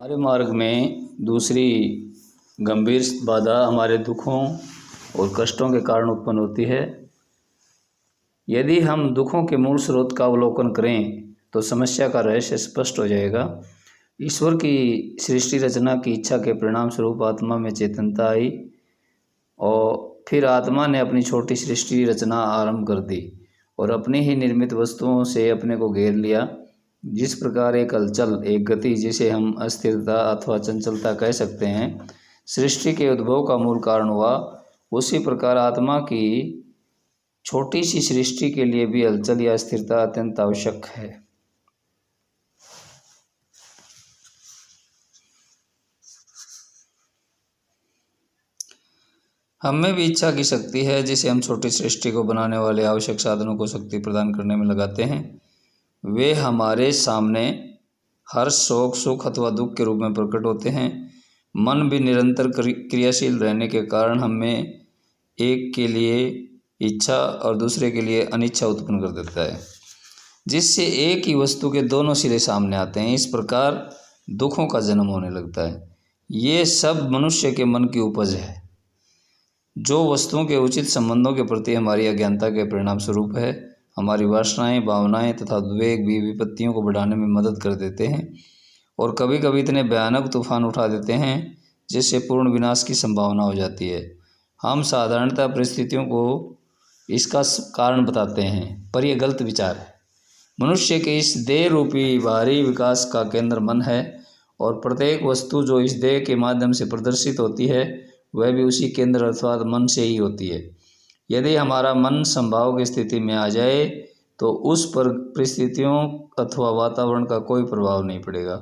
हमारे मार्ग में दूसरी गंभीर बाधा हमारे दुखों और कष्टों के कारण उत्पन्न होती है। यदि हम दुखों के मूल स्रोत का अवलोकन करें तो समस्या का रहस्य स्पष्ट हो जाएगा। ईश्वर की सृष्टि रचना की इच्छा के परिणाम स्वरूप आत्मा में चेतनता आई और फिर आत्मा ने अपनी छोटी सृष्टि रचना आरंभ कर दी और अपनी ही निर्मित वस्तुओं से अपने को घेर लिया। जिस प्रकार एक हलचल, एक गति, जिसे हम अस्थिरता अथवा चंचलता कह सकते हैं, सृष्टि के उद्भव का मूल कारण हुआ, उसी प्रकार आत्मा की छोटी सी सृष्टि के लिए भी हलचल या स्थिरता अत्यंत आवश्यक है। हम में भी इच्छा की शक्ति है, जिसे हम छोटी सृष्टि को बनाने वाले आवश्यक साधनों को शक्ति प्रदान करने में लगाते हैं। वे हमारे सामने हर शोक, सुख अथवा दुख के रूप में प्रकट होते हैं। मन भी निरंतर क्रियाशील रहने के कारण हमें एक के लिए इच्छा और दूसरे के लिए अनिच्छा उत्पन्न कर देता है, जिससे एक ही वस्तु के दोनों सिरे सामने आते हैं। इस प्रकार दुखों का जन्म होने लगता है। ये सब मनुष्य के मन की उपज है, जो वस्तुओं के उचित संबंधों के प्रति हमारी अज्ञानता के परिणाम स्वरूप है। हमारी वासनाएं, भावनाएं तथा उद्वेग भी विपत्तियों को बढ़ाने में मदद कर देते हैं और कभी कभी इतने भयानक तूफान उठा देते हैं जिससे पूर्ण विनाश की संभावना हो जाती है। हम साधारणतः परिस्थितियों को इसका कारण बताते हैं, पर यह गलत विचार है। मनुष्य के इस देह रूपी बाहरी विकास का केंद्र मन है और प्रत्येक वस्तु जो इस देह के माध्यम से प्रदर्शित होती है वह भी उसी केंद्र अर्थात मन से ही होती है। यदि हमारा मन संभाव की स्थिति में आ जाए तो उस पर परिस्थितियों अथवा वातावरण का कोई प्रभाव नहीं पड़ेगा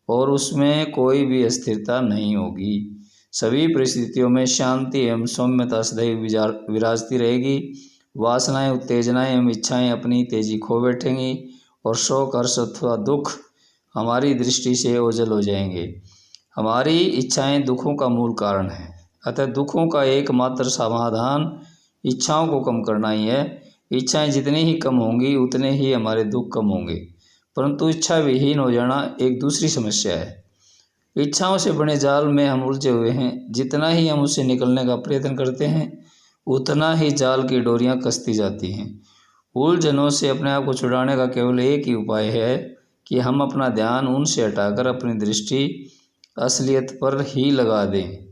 और उसमें कोई भी अस्थिरता नहीं होगी। सभी परिस्थितियों में शांति एवं सौम्यता सदैव विराजती रहेगी। वासनाएं, उत्तेजनाएं एवं इच्छाएं अपनी तेजी खो बैठेंगी और शोक, हर्ष अथवा दुख हमारी दृष्टि से ओझल हो जाएंगे। हमारी इच्छाएं दुखों का मूल कारण है, अतः दुखों का एकमात्र समाधान इच्छाओं को कम करना ही है। इच्छाएं जितनी ही कम होंगी उतने ही हमारे दुख कम होंगे, परंतु इच्छा विहीन हो जाना एक दूसरी समस्या है। इच्छाओं से बने जाल में हम उलझे हुए हैं। जितना ही हम उससे निकलने का प्रयत्न करते हैं उतना ही जाल की डोरियां कसती जाती हैं। उलझनों से अपने आप को छुड़ाने का केवल एक ही उपाय है कि हम अपना ध्यान उनसे हटाकर अपनी दृष्टि असलियत पर ही लगा दें।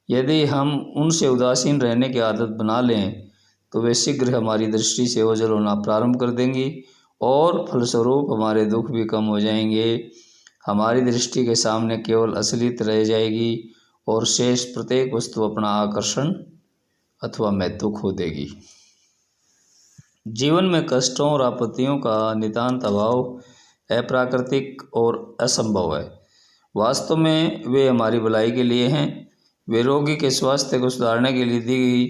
यदि हम उनसे उदासीन रहने की आदत बना लें तो वे शीघ्र हमारी दृष्टि से ओझल होना प्रारंभ कर देंगी और फलस्वरूप हमारे दुख भी कम हो जाएंगे। हमारी दृष्टि के सामने केवल असलियत रह जाएगी और शेष प्रत्येक वस्तु अपना आकर्षण अथवा महत्व खो देगी। जीवन में कष्टों और आपत्तियों का नितांत अभाव अप्राकृतिक और असंभव है। वास्तव में वे हमारी भलाई के लिए हैं। वे रोगी के स्वास्थ्य को सुधारने के लिए दी गई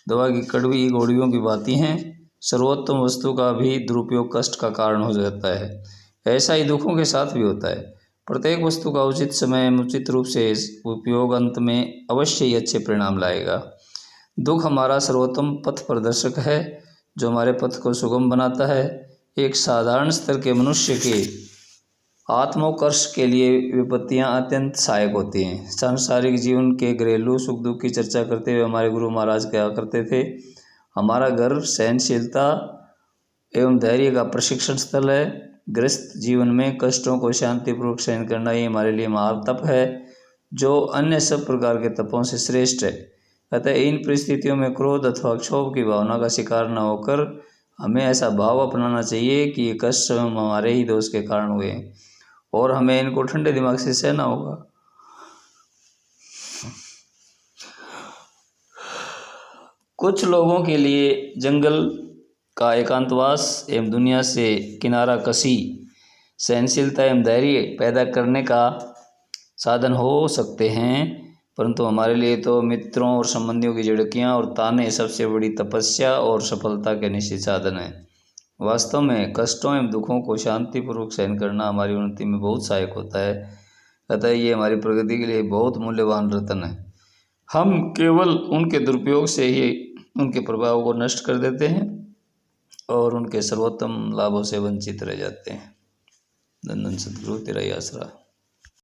दवा की कड़वी गोलियों की भांति हैं। सर्वोत्तम वस्तु का भी दुरुपयोग कष्ट का कारण हो जाता है। ऐसा ही दुखों के साथ भी होता है। प्रत्येक वस्तु का उचित समय में उचित रूप से उपयोग अंत में अवश्य ही अच्छे परिणाम लाएगा। दुख हमारा सर्वोत्तम पथ प्रदर्शक है, जो हमारे पथ को सुगम बनाता है। एक साधारण स्तर के मनुष्य के आत्मोत्कर्ष के लिए विपत्तियां अत्यंत सहायक होती हैं। सांसारिक जीवन के घरेलू सुख दुख की चर्चा करते हुए हमारे गुरु महाराज क्या करते थे, हमारा घर सहनशीलता एवं धैर्य का प्रशिक्षण स्थल है। गृहस्थ जीवन में कष्टों को शांतिपूर्वक सहन करना ही हमारे लिए महातप है, जो अन्य सब प्रकार के तपों से श्रेष्ठ है। अतः इन परिस्थितियों में क्रोध अथवा क्षोभ की भावना का शिकार न होकर हमें ऐसा भाव अपनाना चाहिए कि ये कष्ट हमारे ही दोष के कारण हुए और हमें इनको ठंडे दिमाग से सहना होगा। कुछ लोगों के लिए जंगल का एकांतवास एवं दुनिया से किनारा कसी सहनशीलता एवं धैर्य पैदा करने का साधन हो सकते हैं, परंतु हमारे लिए तो मित्रों और संबंधियों की झिड़कियाँ और ताने सबसे बड़ी तपस्या और सफलता के निश्चित साधन हैं। वास्तव में कष्टों एवं दुखों को शांतिपूर्वक सहन करना हमारी उन्नति में बहुत सहायक होता है। अतः ये हमारी प्रगति के लिए बहुत मूल्यवान रत्न है। हम केवल उनके दुरुपयोग से ही उनके प्रभाव को नष्ट कर देते हैं और उनके सर्वोत्तम लाभों से वंचित रह जाते हैं। धन धन सद्गुरु तेरा ही आसरा।